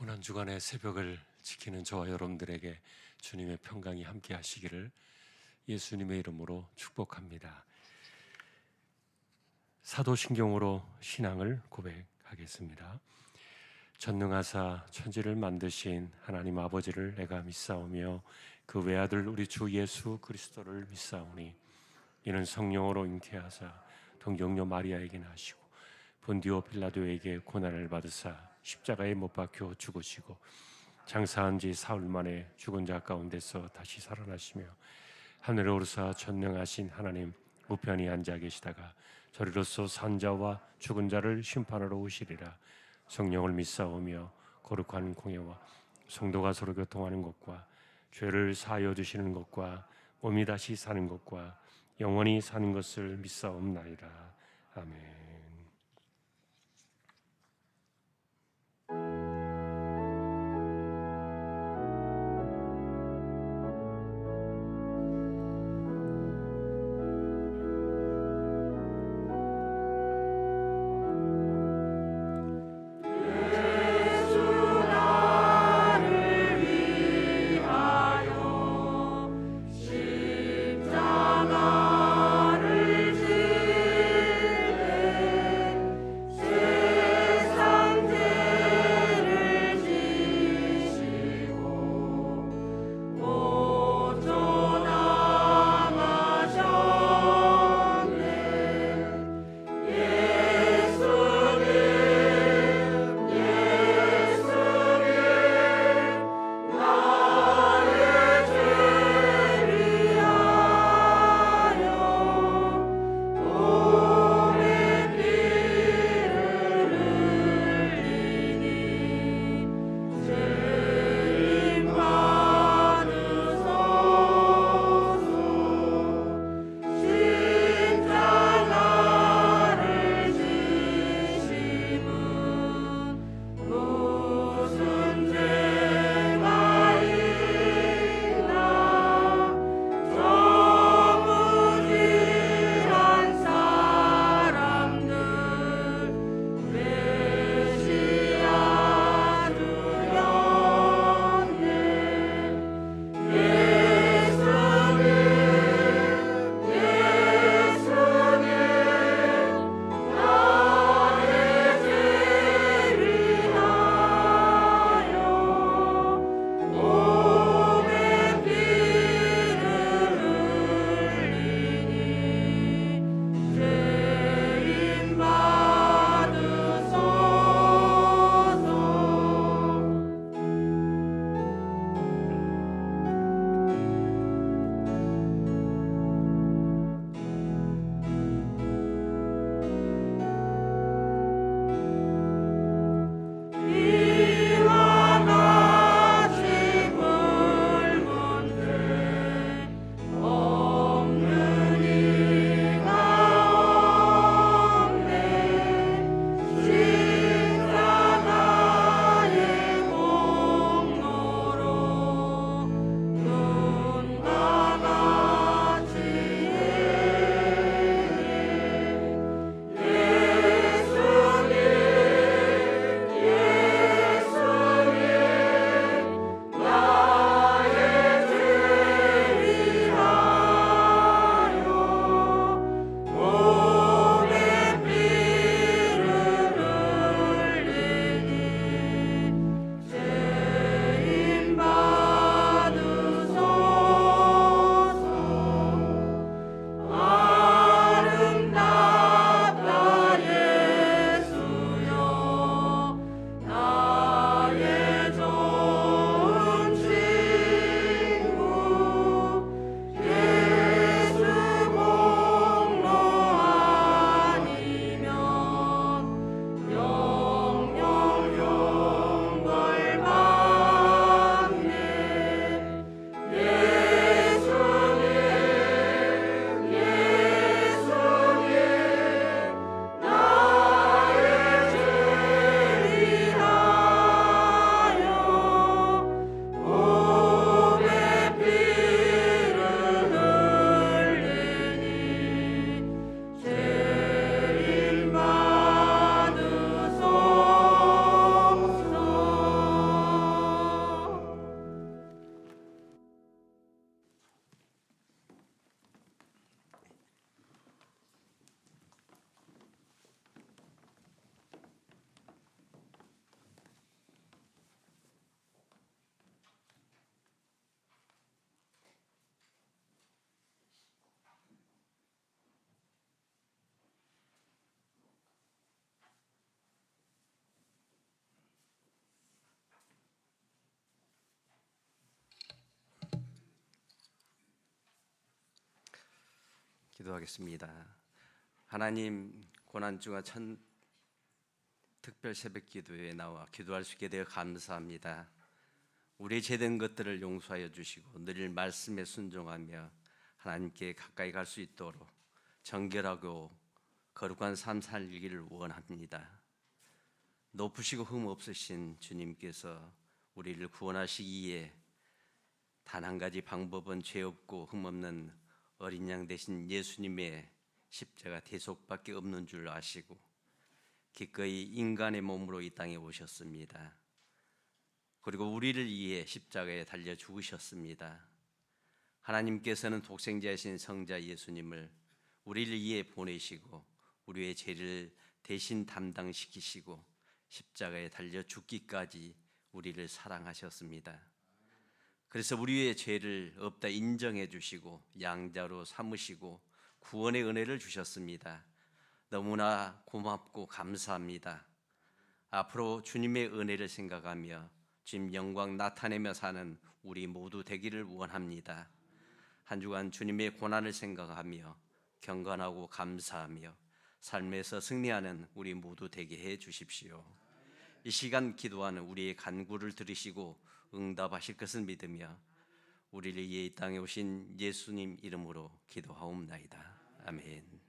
고난주간의 새벽을 지키는 저와 여러분들에게 주님의 평강이 함께 하시기를 예수님의 이름으로 축복합니다. 사도신경으로 신앙을 고백하겠습니다. 전능하사 천지를 만드신 하나님 아버지를 내가 믿사오며 그 외아들 우리 주 예수 그리스도를 믿사오니 이는 성령으로 잉태하사 동정녀 마리아에게 나시고 본디오 빌라도에게 고난을 받으사 십자가에 못 박혀 죽으시고 장사한 지 사흘 만에 죽은 자 가운데서 다시 살아나시며 하늘에 오르사 전능하신 하나님 우편에 앉아 계시다가 저리로서 산자와 죽은 자를 심판하러 오시리라. 성령을 믿사오며 거룩한 공예와 성도가 서로 교통하는 것과 죄를 사하여 주시는 것과 몸이 다시 사는 것과 영원히 사는 것을 믿사옵나이다. 아멘. 기도하겠습니다. 하나님, 고난주간 특별 새벽 기도에 나와 기도할 수 있게 되어 감사합니다. 우리의 죄된 것들을 용서하여 주시고 늘 말씀에 순종하며 하나님께 가까이 갈 수 있도록 정결하고 거룩한 삶 살기를 원합니다. 높으시고 흠 없으신 주님께서 우리를 구원하시기에 단 한 가지 방법은 죄 없고 흠 없는 어린 양 되신 예수님의 십자가 대속밖에 없는 줄 아시고 기꺼이 인간의 몸으로 이 땅에 오셨습니다. 그리고 우리를 위해 십자가에 달려 죽으셨습니다. 하나님께서는 독생자이신 성자 예수님을 우리를 위해 보내시고 우리의 죄를 대신 담당시키시고 십자가에 달려 죽기까지 우리를 사랑하셨습니다. 그래서 우리의 죄를 없다 인정해 주시고 양자로 삼으시고 구원의 은혜를 주셨습니다. 너무나 고맙고 감사합니다. 앞으로 주님의 은혜를 생각하며 주님 영광 나타내며 사는 우리 모두 되기를 원합니다. 한 주간 주님의 고난을 생각하며 경건하고 감사하며 삶에서 승리하는 우리 모두 되게 해 주십시오. 이 시간 기도하는 우리의 간구를 들으시고 응답하실 것을 믿으며 우리를 위해 이 땅에 오신 예수님 이름으로 기도하옵나이다. 아멘.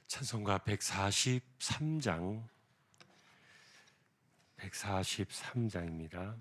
찬송가 143장입니다.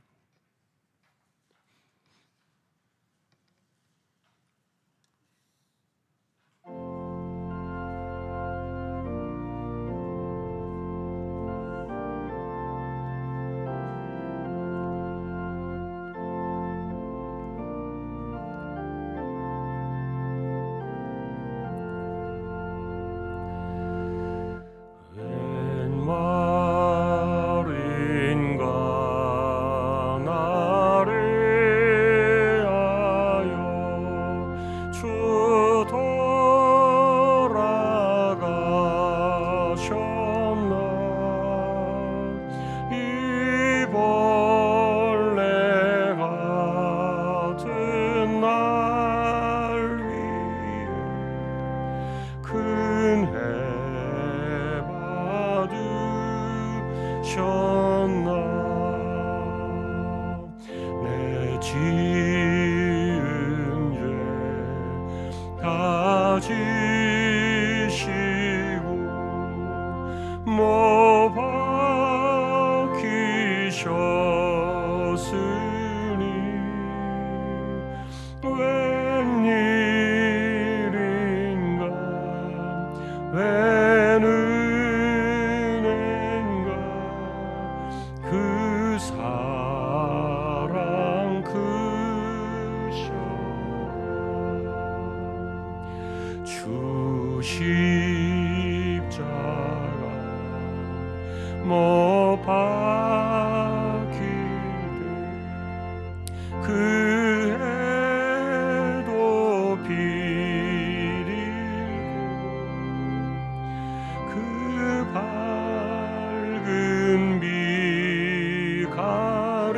못 박힐 때 그 해도 비릴 그 밝은 빛 가리워서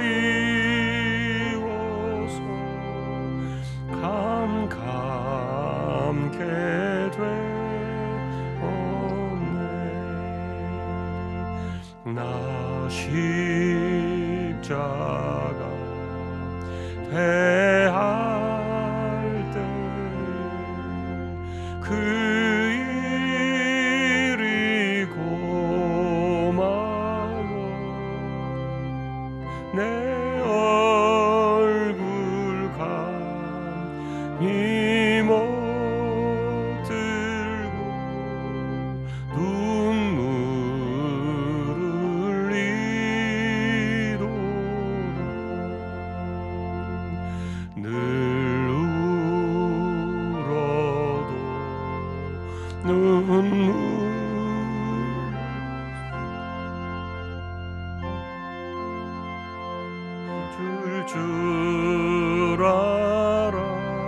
캄캄케 나 십자가 대할 때 그 일이 고마워 내 얼굴 감히 못 들고 늘 울어도 눈물 줄 알아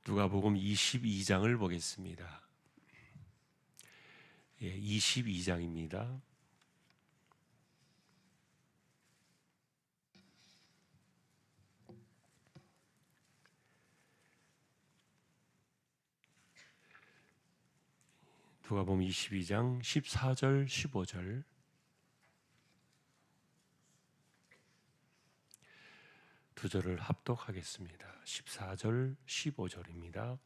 누가복음 22장을 보겠습니다. 22장입니다. 누가복음 22장 14절 15절 두 절을 합독하겠습니다. 14절 15절입니다.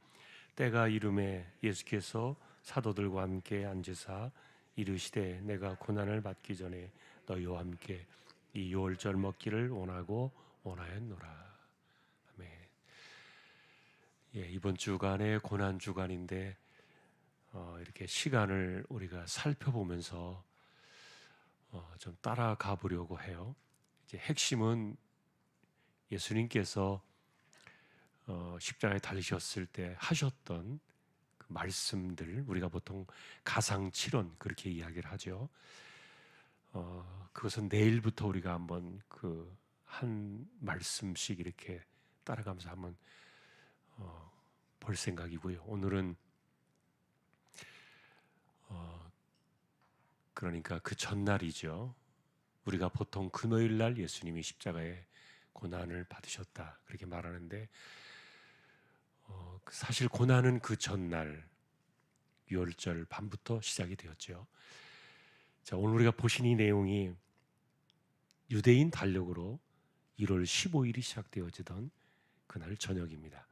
때가 이름에 예수께서 사도들과 함께 앉으사 이르시되 내가 고난을 받기 전에 너희와 함께 이 유월절 먹기를 원하고 원하였노라. 아멘. 이번 주간의 고난 주간인데 이렇게 시간을 우리가 살펴보면서 좀 따라가 보려고 해요. 이제 핵심은 예수님께서 십자가에 달리셨을 때 하셨던 그 말씀들, 우리가 보통 가상칠언 그렇게 이야기를 하죠. 그것은 내일부터 우리가 한번 그 한 말씀씩 이렇게 따라가면서 한번 볼 생각이고요. 오늘은 그러니까 그 전날이죠. 우리가 보통 금요일 날 예수님이 십자가에 고난을 받으셨다 그렇게 말하는데 사실 고난은 그 전날 유월절 밤부터 시작이 되었죠. 자, 오늘 우리가 보신 이 내용이 유대인 달력으로 1월 15일이 시작되어지던 그날 저녁입니다.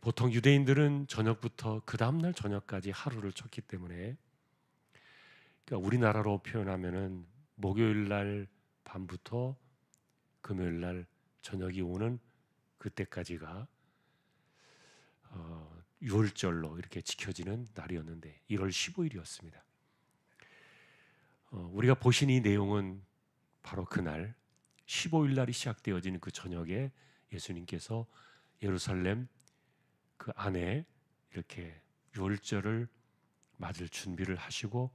보통 유대인들은 저녁부터 그 다음날 저녁까지 하루를 쳤기 때문에, 그러니까 우리나라로 표현하면은 목요일 날 밤부터 금요일 날 저녁이 오는 그때까지가 유월절로 이렇게 지켜지는 날이었는데 1월 15일이었습니다. 우리가 보신 이 내용은 바로 그날 15일 날이 시작되어지는 그 저녁에 예수님께서 예루살렘 그 안에 이렇게 유월절을 맞을 준비를 하시고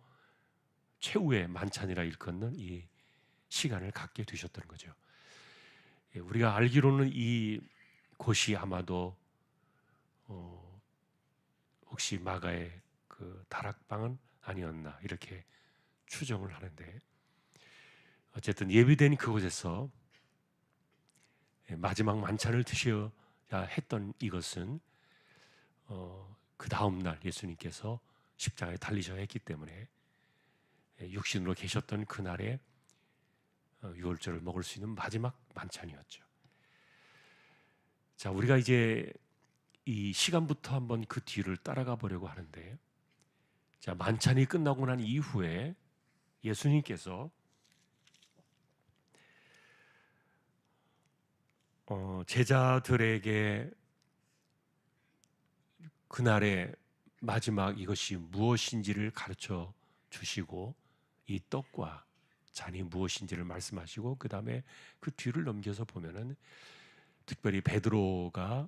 최후의 만찬이라 일컫는 이 시간을 갖게 되셨던 거죠. 우리가 알기로는 이 곳이 아마도 혹시 마가의 그 다락방은 아니었나 이렇게 추정을 하는데, 어쨌든 예비된 그곳에서 마지막 만찬을 드셔야 했던 이것은 그 다음 날 예수님께서 십자가에 달리셔야 했기 때문에 육신으로 계셨던 그날에 유월절을 먹을 수 있는 마지막 만찬이었죠. 자, 우리가 이제 이 시간부터 한번 그 뒤를 따라가 보려고 하는데, 자, 만찬이 끝나고 난 이후에 예수님께서 제자들에게 그날의 마지막 이것이 무엇인지를 가르쳐 주시고 이 떡과 잔이 무엇인지를 말씀하시고, 그 다음에 그 뒤를 넘겨서 보면은 특별히 베드로가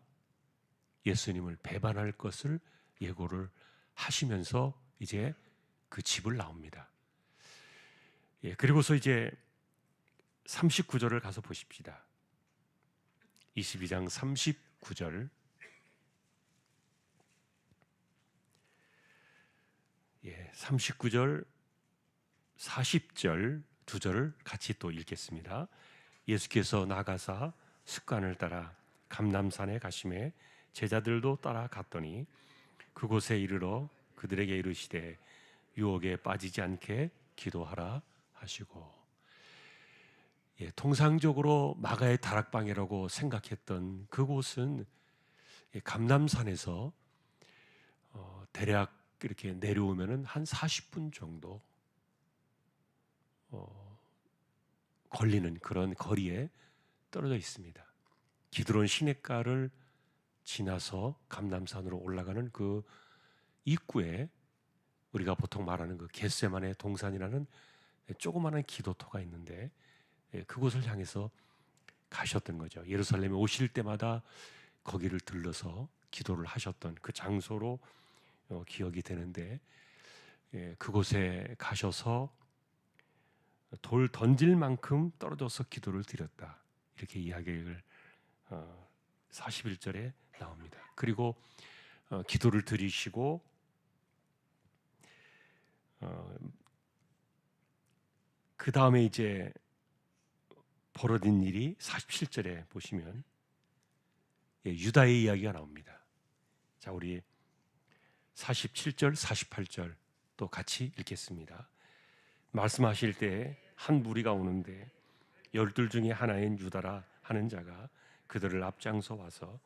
예수님을 배반할 것을 예고를 하시면서 이제 그 집을 나옵니다. 그리고서 이제 39절을 가서 보십시다. 22장 39절. 39절, 40절 두 절을 같이 또 읽겠습니다. 예수께서 나가사 습관을 따라 감람산에 가시매 제자들도 따라갔더니 그곳에 이르러 그들에게 이르시되 유혹에 빠지지 않게 기도하라 하시고, 통상적으로 마가의 다락방이라고 생각했던 그곳은 감람산에서 대략 이렇게 내려오면은 한 40분 정도 걸리는 그런 거리에 떨어져 있습니다. 기드론 시냇가를 지나서 감람산으로 올라가는 그 입구에 우리가 보통 말하는 그 겟세마네 동산이라는 조그마한 기도터가 있는데 그곳을 향해서 가셨던 거죠. 예루살렘에 오실 때마다 거기를 들러서 기도를 하셨던 그 장소로 기억이 되는데, 그곳에 가셔서 돌 던질 만큼 떨어져서 기도를 드렸다 이렇게 이야기를 41절에 나옵니다. 그리고 기도를 드리시고 그 다음에 이제 벌어진 일이 47절에 보시면 유다의 이야기가 나옵니다. 자, 우리 47절, 48절 또 같이 읽겠습니다. 말씀하실 때 한 무리가 오는데 12 중에 하나인 유다라 하는 자가 그들을 앞장서 와서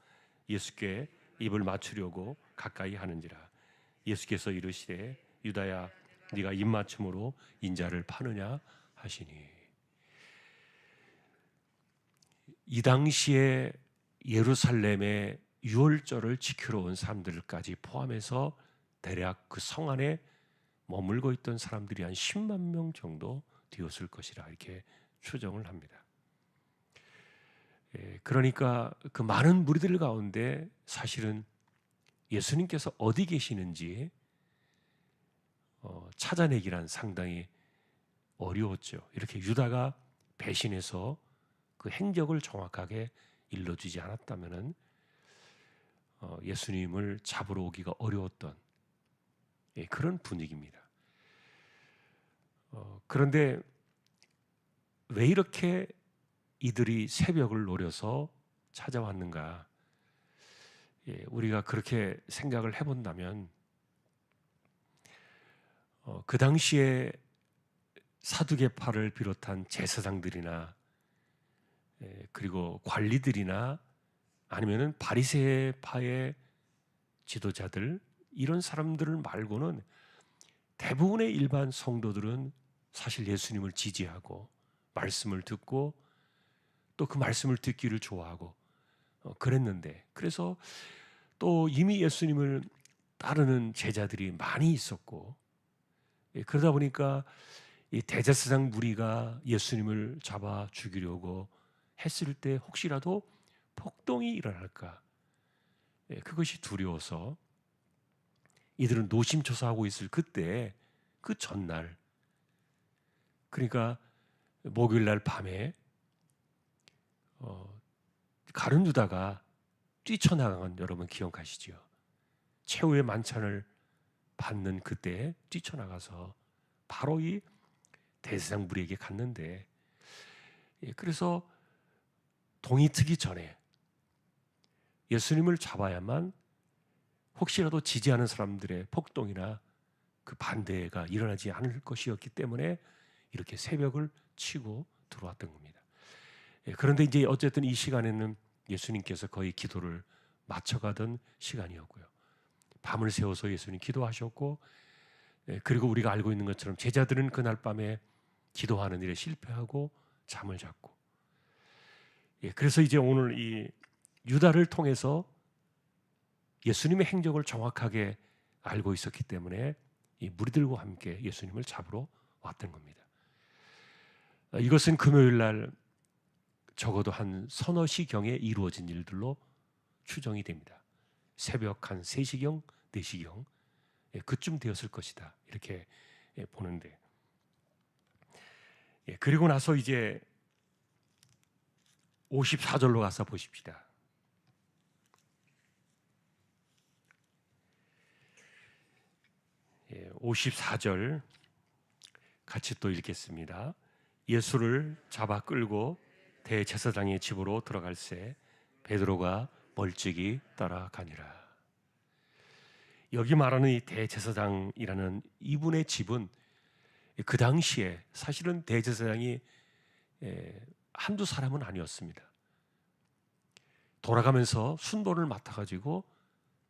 예수께 입을 맞추려고 가까이 하는지라. 예수께서 이르시되 유다야 네가 입맞춤으로 인자를 파느냐 하시니. 이 당시에 예루살렘의 유월절을 지키러 온 사람들까지 포함해서 대략 그 성 안에 머물고 있던 사람들이 한 10만 명 정도 되었을 것이라 이렇게 추정을 합니다. 그러니까 그 많은 무리들 가운데 사실은 예수님께서 어디 계시는지 찾아내기란 상당히 어려웠죠. 이렇게 유다가 배신해서 그 행적을 정확하게 일러주지 않았다면은 예수님을 잡으러 오기가 어려웠던 그런 분위기입니다. 그런데 왜 이렇게 이들이 새벽을 노려서 찾아왔는가? 우리가 그렇게 생각을 해본다면 그 당시에 사두개파를 비롯한 제사장들이나 그리고 관리들이나 아니면은 바리새파의 지도자들 이런 사람들을 말고는 대부분의 일반 성도들은 사실 예수님을 지지하고 말씀을 듣고 또 그 말씀을 듣기를 좋아하고 그랬는데, 그래서 또 이미 예수님을 따르는 제자들이 많이 있었고, 그러다 보니까 이 대제사장 무리가 예수님을 잡아 죽이려고 했을 때 혹시라도 폭동이 일어날까, 그것이 두려워서 이들은 노심초사하고 있을 그때, 그 전날, 그러니까 목요일 날 밤에 가룟 유다가 뛰쳐나간 건 여러분 기억하시죠? 최후의 만찬을 받는 그때 뛰쳐나가서 바로 이 대제사장 무리에게 갔는데, 그래서 동이 트기 전에 예수님을 잡아야만 혹시라도 지지하는 사람들의 폭동이나 그 반대가 일어나지 않을 것이었기 때문에 이렇게 새벽을 치고 들어왔던 겁니다. 그런데 이제 어쨌든 이 시간에는 예수님께서 거의 기도를 마쳐가던 시간이었고요. 밤을 새워서 예수님 기도하셨고, 그리고 우리가 알고 있는 것처럼 제자들은 그날 밤에 기도하는 일에 실패하고 잠을 잤고, 그래서 이제 오늘 이 유다를 통해서 예수님의 행적을 정확하게 알고 있었기 때문에 이 무리들과 함께 예수님을 잡으러 왔던 겁니다. 이것은 금요일 날 적어도 한 서너 시경에 이루어진 일들로 추정이 됩니다. 새벽 한 3시경, 4시경 그쯤 되었을 것이다, 이렇게 보는데, 그리고 나서 이제 54절로 가서 보십시다. 예, 54절 같이 또 읽겠습니다. 예수를 잡아 끌고 대제사장의 집으로 들어갈새 베드로가 멀찍이 따라가니라. 여기 말하는 이 대제사장이라는 이분의 집은 그 당시에 사실은 대제사장이 한두 사람은 아니었습니다. 돌아가면서 순번을 맡아가지고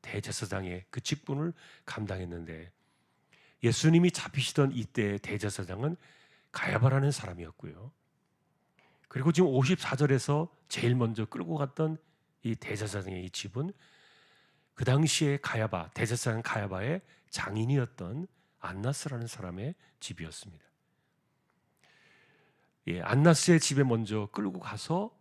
대제사장의 그 직분을 감당했는데, 예수님이 잡히시던 이때 대제사장은 가야바라는 사람이었고요. 그리고 지금 54절에서 제일 먼저 끌고 갔던 이 대제사장의 이 집은 그 당시에 가야바, 대제사장 가야바의 장인이었던 안나스라는 사람의 집이었습니다. 안나스의 집에 먼저 끌고 가서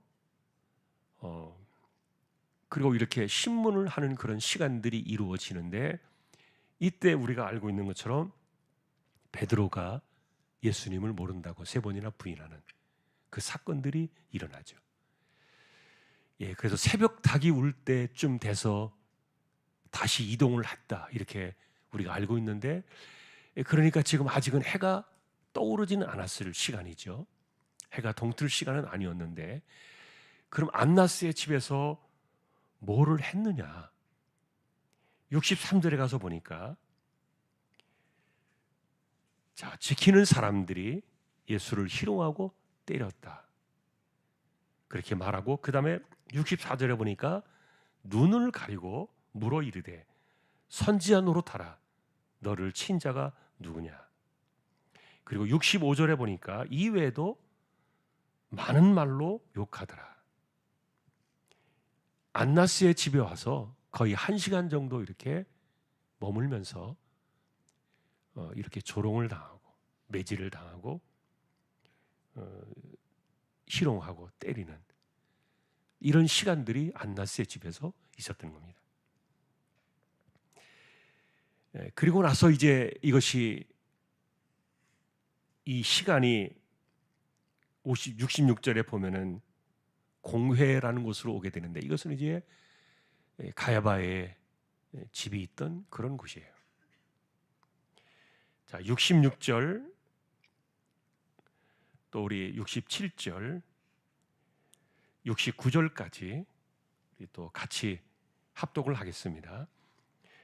그리고 이렇게 신문을 하는 그런 시간들이 이루어지는데, 이때 우리가 알고 있는 것처럼 베드로가 예수님을 모른다고 3번이나 부인하는 그 사건들이 일어나죠. 그래서 새벽 닭이 울 때쯤 돼서 다시 이동을 했다 이렇게 우리가 알고 있는데, 그러니까 지금 아직은 해가 떠오르지는 않았을 시간이죠. 해가 동틀 시간은 아니었는데, 그럼 안나스의 집에서 뭐를 했느냐? 63절에 가서 보니까 자, 지키는 사람들이 예수를 희롱하고 때렸다 그렇게 말하고, 그 다음에 64절에 보니까 눈을 가리고 물어 이르되 선지자 노릇하라, 너를 친 자가 누구냐. 그리고 65절에 보니까 이외에도 많은 말로 욕하더라. 안나스의 집에 와서 거의 1시간 정도 이렇게 머물면서 이렇게 조롱을 당하고 매질을 당하고 희롱하고 때리는 이런 시간들이 안나스의 집에서 있었던 겁니다. 그리고 나서 이제 이것이 이 시간이 66절에 보면은 공회라는 곳으로 오게 되는데, 이것은 이제 가야바의 집이 있던 그런 곳이에요. 자, 66절 또 우리 67절 69절까지 또 같이 합독을 하겠습니다.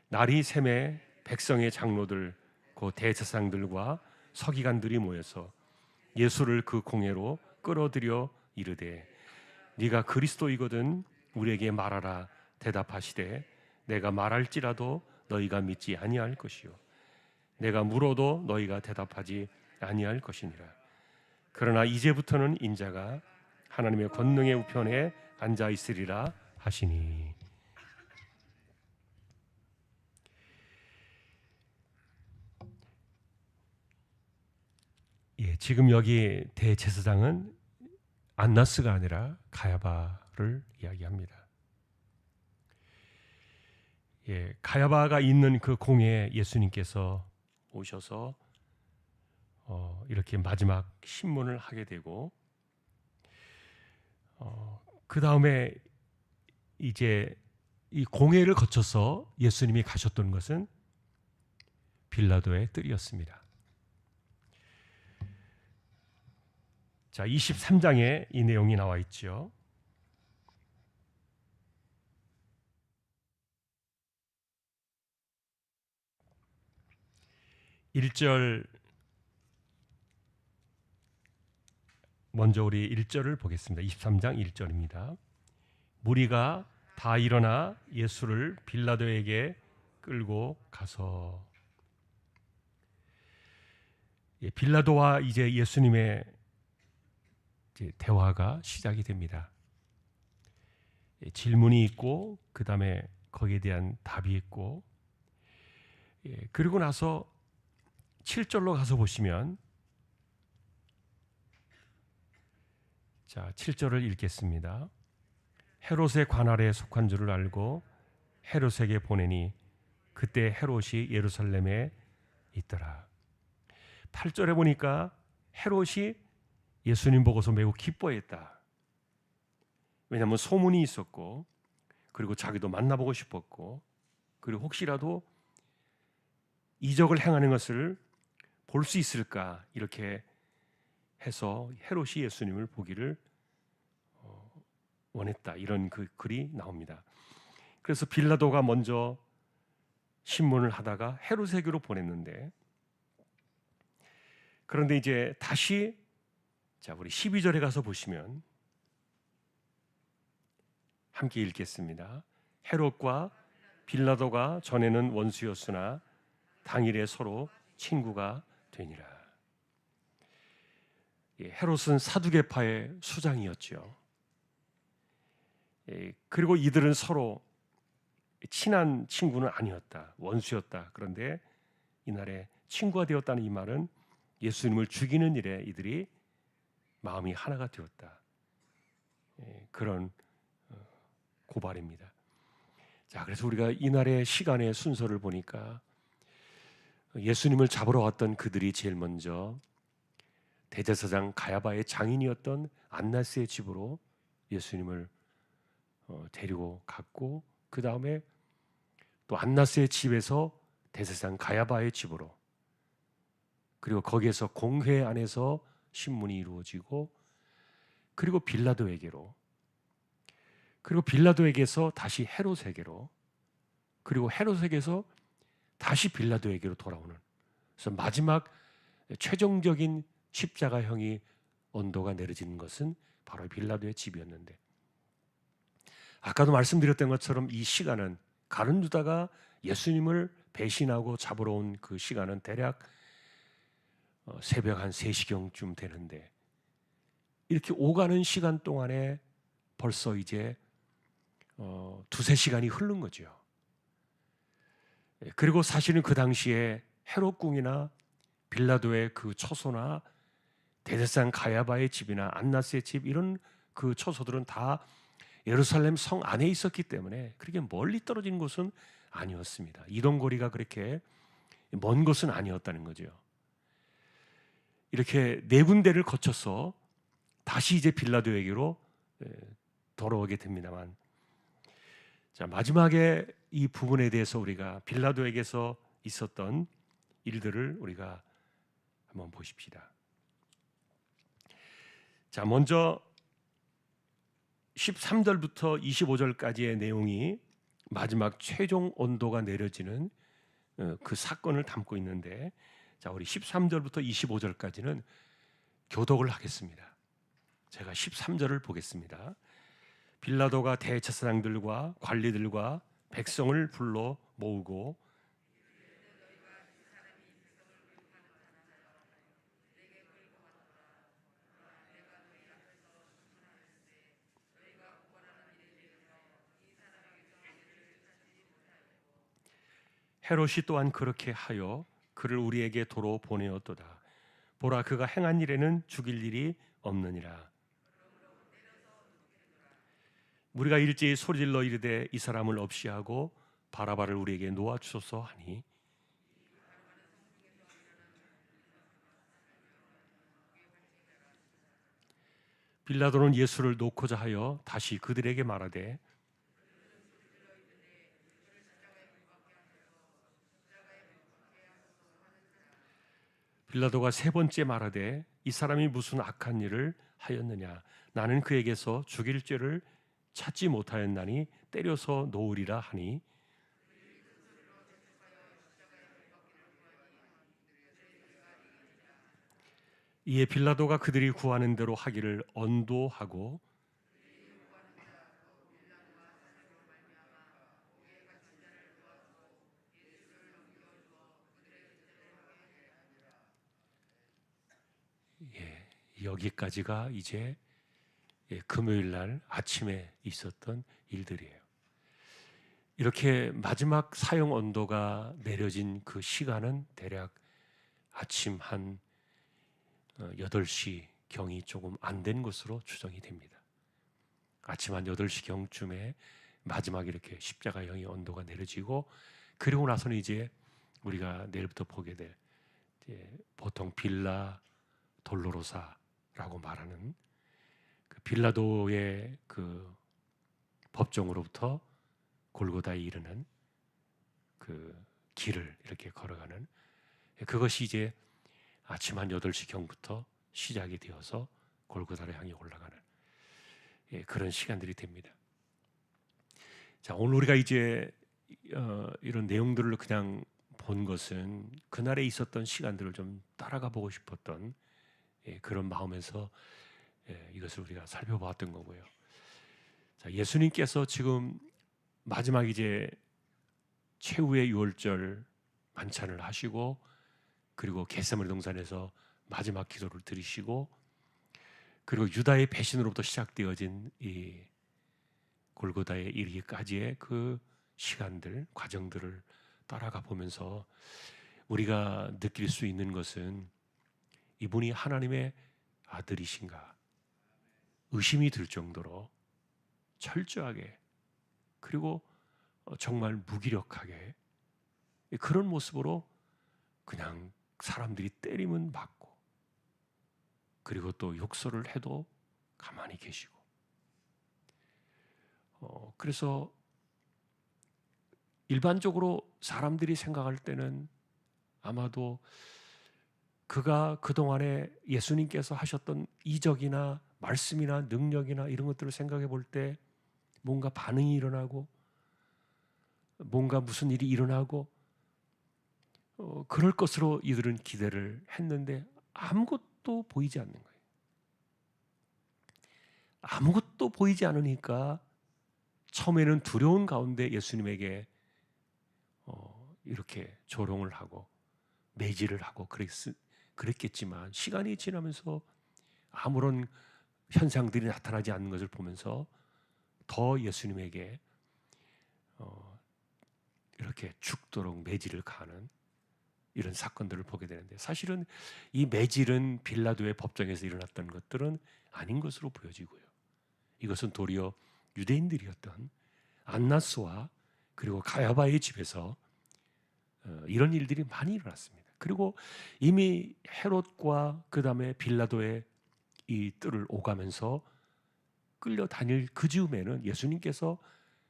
날이 새매 백성의 장로들 그 대제사장들과 서기관들이 모여서 예수를 그 공회로 끌어들여 이르되 네가 그리스도이거든 우리에게 말하라. 대답하시되 내가 말할지라도 너희가 믿지 아니할 것이요 내가 물어도 너희가 대답하지 아니할 것이니라. 그러나 이제부터는 인자가 하나님의 권능의 우편에 앉아 있으리라 하시니. 지금 여기 대제사장은 안나스가 아니라 가야바를 이야기합니다. 가야바가 있는 그 공회에 예수님께서 오셔서 이렇게 마지막 신문을 하게 되고, 그 다음에 이제 이 공회를 거쳐서 예수님이 가셨던 것은 빌라도의 뜰이었습니다. 자, 23장에 이 내용이 나와 있죠. 먼저 우리 1절을 보겠습니다. 23장 1절입니다. 무리가 다 일어나 예수를 빌라도에게 끌고 가서. 빌라도와 이제 예수님의 대화가 시작이 됩니다. 질문이 있고 그 다음에 거기에 대한 답이 있고, 그리고 나서 7절로 가서 보시면, 자 7절을 읽겠습니다. 헤롯의 관할에 속한 줄을 알고 헤롯에게 보내니 그때 헤롯이 예루살렘에 있더라. 8절에 보니까 헤롯이 예수님 보고서 매우 기뻐했다. 왜냐하면 소문이 있었고, 그리고 자기도 만나보고 싶었고, 그리고 혹시라도 이적을 행하는 것을 볼 수 있을까 이렇게 해서 헤롯이 예수님을 보기를 원했다. 이런 그 글이 나옵니다. 그래서 빌라도가 먼저 신문을 하다가 헤롯에게로 보냈는데, 그런데 이제 다시 자 우리 12절에 가서 보시면 함께 읽겠습니다. 헤롯과 빌라도가 전에는 원수였으나 당일에 서로 친구가 되니라. 헤롯은 사두개파의 수장이었죠. 그리고 이들은 서로 친한 친구는 아니었다. 원수였다. 그런데 이날에 친구가 되었다는 이 말은 예수님을 죽이는 일에 이들이 마음이 하나가 되었다. 그런 고발입니다. 자, 그래서 우리가 이날의 시간의 순서를 보니까 예수님을 잡으러 왔던 그들이 제일 먼저 대제사장 가야바의 장인이었던 안나스의 집으로 예수님을 데리고 갔고, 그 다음에 또 안나스의 집에서 대제사장 가야바의 집으로, 그리고 거기에서 공회 안에서 신문이 이루어지고, 그리고 빌라도에게로, 그리고 빌라도에게서 다시 헤롯에게로, 그리고 헤롯에게서 다시 빌라도에게로 돌아오는, 그래서 마지막 최종적인 십자가형이 언도가 내려지는 것은 바로 빌라도의 집이었는데, 아까도 말씀드렸던 것처럼 이 시간은 가룟 유다가 예수님을 배신하고 잡으러 온 그 시간은 대략 새벽 한 3시경쯤 되는데, 이렇게 오가는 시간 동안에 벌써 이제 두세 시간이 흐른 거죠. 그리고 사실은 그 당시에 헤롯궁이나 빌라도의 그 처소나 대제사장 가야바의 집이나 안나스의 집, 이런 그 처소들은 다 예루살렘 성 안에 있었기 때문에 그렇게 멀리 떨어진 곳은 아니었습니다. 이동거리가 그렇게 먼 곳은 아니었다는 거죠. 이렇게 네 군데를 거쳐서 다시 이제 빌라도에게로 돌아오게 됩니다만, 자, 마지막에 이 부분에 대해서 우리가 빌라도에게서 있었던 일들을 우리가 한번 보십시다. 자, 먼저 13절부터 25절까지의 내용이 마지막 최종 온도가 내려지는 그 사건을 담고 있는데, 자, 우리 13절부터 25절까지는 교독을 하겠습니다. 제가 13절을 보겠습니다. 빌라도가 대제사장들과 관리들과 백성을 불러 모으고 헤롯이 또한 그렇게 하여 그를 우리에게 도로 보내었도다. 보라, 그가 행한 일에는 죽일 일이 없느니라. 우리가 일제히 소리질러 이르되 이 사람을 없이 하고 바라바를 우리에게 놓아 주소서 하니, 빌라도는 예수를 놓고자 하여 다시 그들에게 말하되, 빌라도가 세 번째 말하되 이 사람이 무슨 악한 일을 하였느냐, 나는 그에게서 죽일 죄를 찾지 못하였나니 때려서 놓으리라 하니, 이에 빌라도가 그들이 구하는 대로 하기를 언도하고, 여기까지가 이제 금요일 날 아침에 있었던 일들이에요. 이렇게 마지막 사형 언도가 내려진 그 시간은 대략 아침 한 8시 경이 조금 안 된 것으로 추정이 됩니다. 아침 한 8시 경쯤에 마지막 이렇게 십자가형의 언도가 내려지고, 그리고 나서는 이제 우리가 내일부터 보게 될 보통 빌라 돌로로사라고 말하는 그 빌라도의 그 법정으로부터 골고다에 이르는 그 길을 이렇게 걸어가는, 그것이 이제 아침 한 8시 경부터 시작이 되어서 골고다를 향해 올라가는 그런 시간들이 됩니다. 자, 오늘 우리가 이제 이런 내용들을 그냥 본 것은 그날에 있었던 시간들을 좀 따라가 보고 싶었던 그런 마음에서 이것을 우리가 살펴보았던 거고요. 자, 예수님께서 지금 마지막 이제 최후의 유월절 만찬을 하시고, 그리고 겟세마네 동산에서 마지막 기도를 드리시고, 그리고 유다의 배신으로부터 시작되어진 이 골고다에 이르기까지의 그 시간들, 과정들을 따라가 보면서 우리가 느낄 수 있는 것은 이분이 하나님의 아들이신가 의심이 들 정도로 철저하게, 그리고 정말 무기력하게 그런 모습으로 그냥 사람들이 때리면 맞고, 그리고 또 욕설을 해도 가만히 계시고, 그래서 일반적으로 사람들이 생각할 때는 아마도 그가 그동안에 예수님께서 하셨던 이적이나 말씀이나 능력이나 이런 것들을 생각해 볼 때 뭔가 반응이 일어나고 뭔가 무슨 일이 일어나고 그럴 것으로 이들은 기대를 했는데 아무것도 보이지 않는 거예요. 아무것도 보이지 않으니까 처음에는 두려운 가운데 예수님에게 이렇게 조롱을 하고 매질을 하고 그랬겠지만 시간이 지나면서 아무런 현상들이 나타나지 않는 것을 보면서 더 예수님에게 이렇게 죽도록 매질을 가하는 이런 사건들을 보게 되는데, 사실은 이 매질은 빌라도의 법정에서 일어났던 것들은 아닌 것으로 보여지고요. 이것은 도리어 유대인들이었던 안나스와 그리고 가야바의 집에서 이런 일들이 많이 일어났습니다. 그리고 이미 헤롯과 그 다음에 빌라도의 이 뜰을 오가면서 끌려다닐 그 즈음에는 예수님께서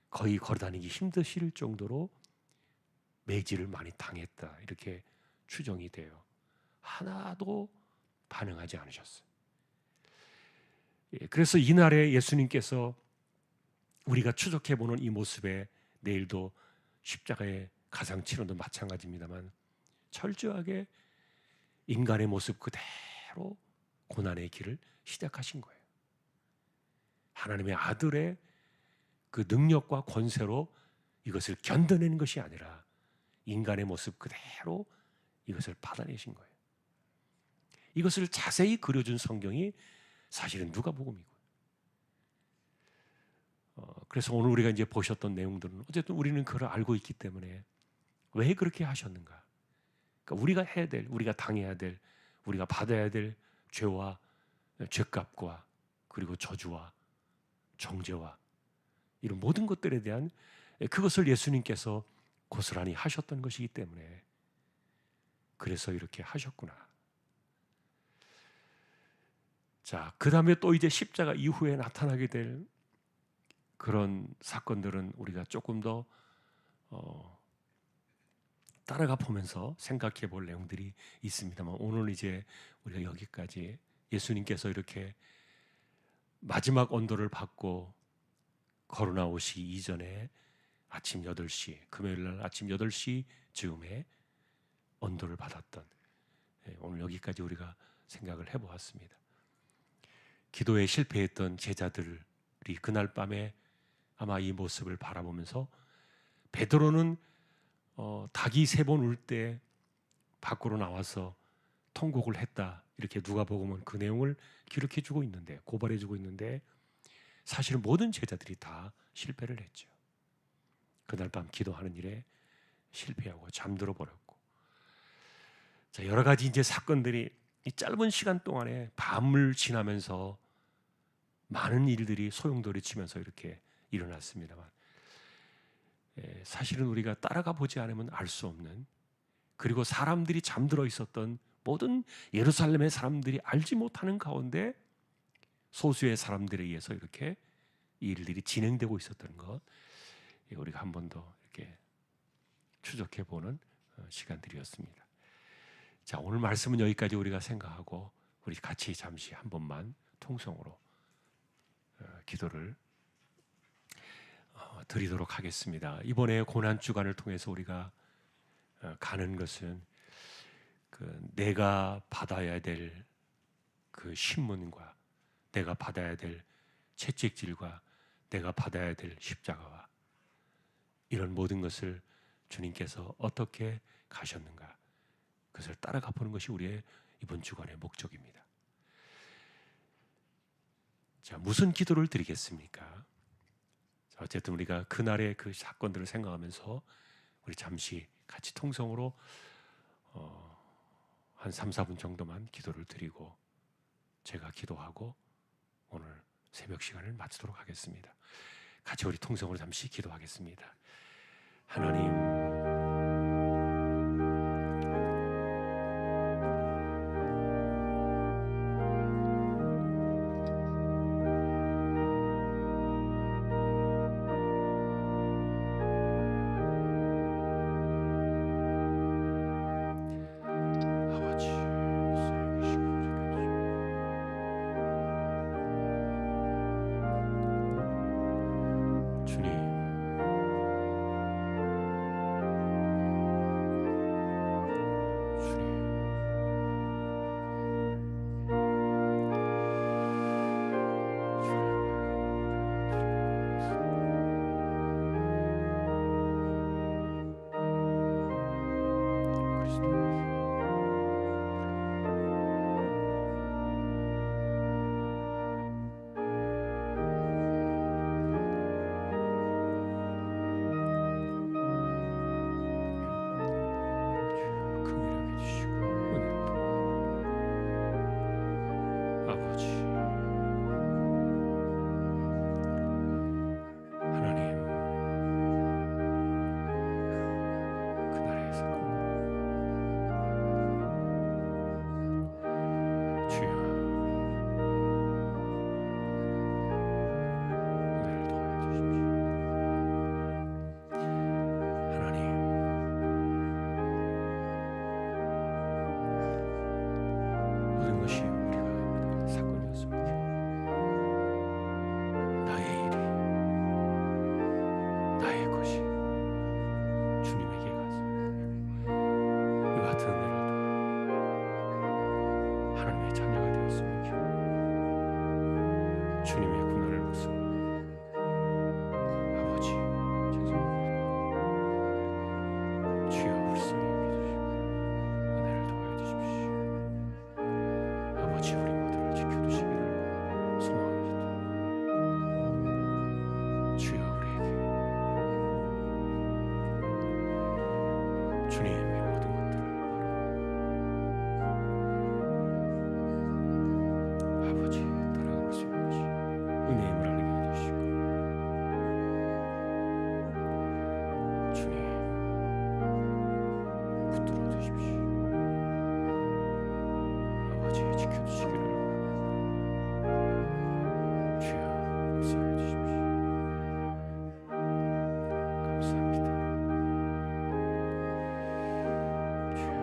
거의 걸어다니기 힘드실 정도로 매질을 많이 당했다, 이렇게 추정이 돼요. 하나도 반응하지 않으셨어요. 그래서 이날에 예수님께서 우리가 추적해보는 이 모습에 내일도 십자가의 가상치론도 마찬가지입니다만 철저하게 인간의 모습 그대로 고난의 길을 시작하신 거예요. 하나님의 아들의 그 능력과 권세로 이것을 견뎌내는 것이 아니라 인간의 모습 그대로 이것을 받아내신 거예요. 이것을 자세히 그려준 성경이 사실은 누가복음이고요. 그래서 오늘 우리가 이제 보셨던 내용들은 어쨌든 우리는 그걸 알고 있기 때문에 왜 그렇게 하셨는가? 그러니까 우리가 해야 될, 우리가 당해야 될, 우리가 받아야 될 죄와 죄값과 그리고 저주와 정죄와 이런 모든 것들에 대한 그것을 예수님께서 고스란히 하셨던 것이기 때문에 그래서 이렇게 하셨구나. 자, 그 다음에 또 이제 십자가 이후에 나타나게 될 그런 사건들은 우리가 조금 더 따라가 보면서 생각해 볼 내용들이 있습니다만, 오늘 이제 우리가 여기까지 예수님께서 이렇게 마지막 언도를 받고 걸어나오시기 이전에 아침 8시, 금요일 날 아침 8시 즈음에 언도를 받았던, 오늘 여기까지 우리가 생각을 해보았습니다. 기도에 실패했던 제자들이 그날 밤에 아마 이 모습을 바라보면서 베드로는 닭이 3번 울 때 밖으로 나와서 통곡을 했다, 이렇게 누가복음은 그 내용을 기록해 주고 있는데, 고발해 주고 있는데, 사실은 모든 제자들이 다 실패를 했죠. 그날 밤 기도하는 일에 실패하고 잠들어 버렸고, 자, 여러 가지 이제 사건들이 이 짧은 시간 동안에 밤을 지나면서 많은 일들이 소용돌이치면서 이렇게 일어났습니다만, 사실은 우리가 따라가 보지 않으면 알 수 없는, 그리고 사람들이 잠들어 있었던 모든 예루살렘의 사람들이 알지 못하는 가운데 소수의 사람들에 의해서 이렇게 이 일들이 진행되고 있었던 것, 우리가 한 번 더 이렇게 추적해 보는 시간들이었습니다. 자, 오늘 말씀은 여기까지 우리가 생각하고 우리 같이 잠시 한 번만 통성으로 기도를 드리도록 하겠습니다. 이번에 고난 주간을 통해서 우리가 가는 것은 내가 받아야 될 그 신문과 내가 받아야 될 채찍질과 내가 받아야 될 십자가와 이런 모든 것을 주님께서 어떻게 가셨는가, 그것을 따라가 보는 것이 우리의 이번 주간의 목적입니다. 자, 무슨 기도를 드리겠습니까? 자, 어쨌든 우리가 그날의 그 사건들을 생각하면서 우리 잠시 같이 통성으로 한 3, 4분 정도만 기도를 드리고 제가 기도하고 오늘 새벽 시간을 마치도록 하겠습니다. 같이 우리 통성으로 잠시 기도하겠습니다. 하나님, 주님의 고난을 묵상합니다. 아버지 죄송합니다. 주여 불쌍히 여겨주시고 은혜를 더하여 주십시오. 아버지 우리 모두를 지켜주시기를 소망합니다. 주여 우리에게 주님의 모든 것들을 바로 아버지 따라갈 수 있는 것이 은혜의 힘을 알게 해주시고 주님 붙들어 주십시오. 아버지 지켜주시기를 원합니다. 주여 역사해 주십시오. 감사합니다. 주여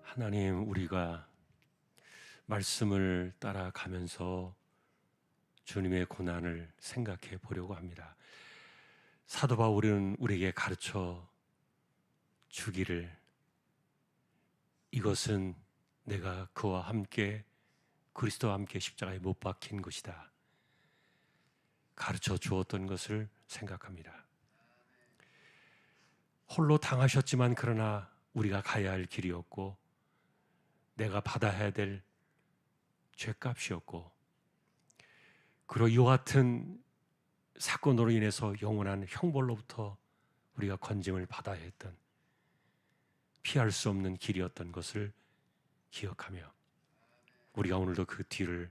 하나님, 우리가 말씀을 따라가면서 주님의 고난을 생각해 보려고 합니다. 사도 바울은 우리에게 가르쳐 주기를 이것은 내가 그와 함께 그리스도와 함께 십자가에 못 박힌 것이다 가르쳐 주었던 것을 생각합니다. 홀로 당하셨지만 그러나 우리가 가야 할 길이었고 내가 받아야 될 죄값이었고 그리고 이와 같은 사건으로 인해서 영원한 형벌로부터 우리가 건짐을 받아야 했던 피할 수 없는 길이었던 것을 기억하며 우리가 오늘도 그 뒤를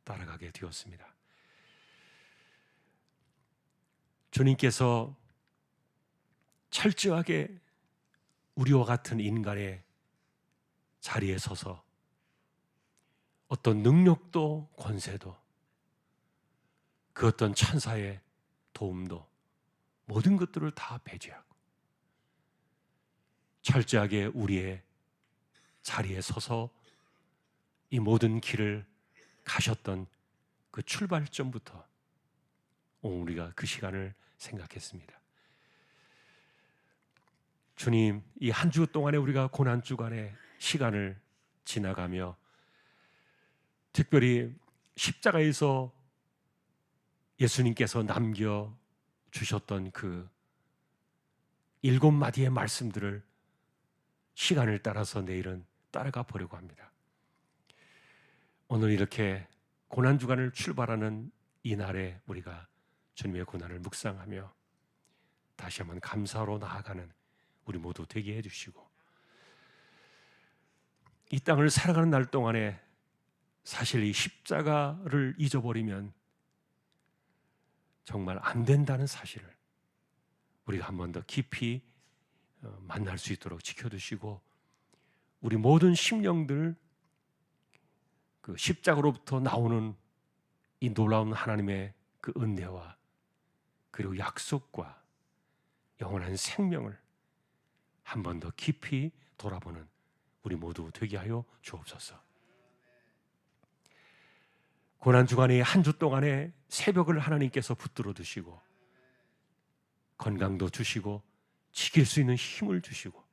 따라가게 되었습니다. 주님께서 철저하게 우리와 같은 인간의 자리에 서서 어떤 능력도 권세도 그 어떤 천사의 도움도 모든 것들을 다 배제하고 철저하게 우리의 자리에 서서 이 모든 길을 가셨던 그 출발점부터 오늘 우리가 그 시간을 생각했습니다. 주님, 이 한 주 동안에 우리가 고난 주간에 시간을 지나가며 특별히 십자가에서 예수님께서 남겨주셨던 그 7마디의 말씀들을 시간을 따라서 내일은 따라가 보려고 합니다. 오늘 이렇게 고난주간을 출발하는 이 날에 우리가 주님의 고난을 묵상하며 다시 한번 감사로 나아가는 우리 모두 되게 해주시고 이 땅을 살아가는 날 동안에 사실 이 십자가를 잊어버리면 정말 안 된다는 사실을 우리가 한 번 더 깊이 만날 수 있도록 지켜두시고 우리 모든 심령들 그 십자가로부터 나오는 이 놀라운 하나님의 그 은혜와 그리고 약속과 영원한 생명을 한 번 더 깊이 돌아보는 우리 모두 되게 하여 주옵소서. 고난주간의 한 주 동안에 새벽을 하나님께서 붙들어 두시고 건강도 주시고 지킬 수 있는 힘을 주시고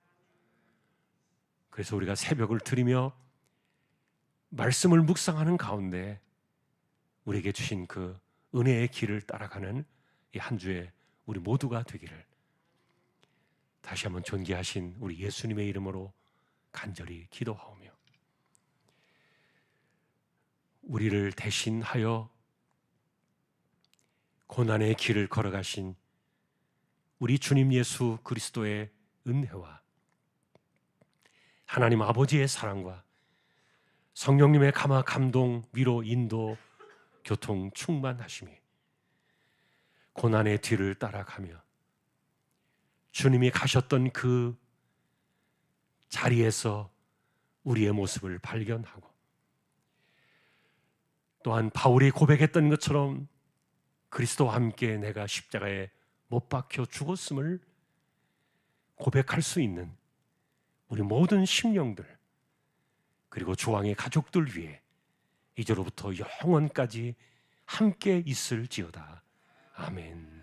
그래서 우리가 새벽을 드리며 말씀을 묵상하는 가운데 우리에게 주신 그 은혜의 길을 따라가는 이 한 주에 우리 모두가 되기를 다시 한번 존귀하신 우리 예수님의 이름으로 간절히 기도하오며 우리를 대신하여 고난의 길을 걸어가신 우리 주님 예수 그리스도의 은혜와 하나님 아버지의 사랑과 성령님의 감화, 감동, 위로, 인도, 교통 충만하심이 고난의 뒤를 따라가며 주님이 가셨던 그 자리에서 우리의 모습을 발견하고, 또한 바울이 고백했던 것처럼 그리스도와 함께 내가 십자가에 못 박혀 죽었음을 고백할 수 있는 우리 모든 심령들, 그리고 주왕의 가족들 위해 이제로부터 영원까지 함께 있을지어다. 아멘.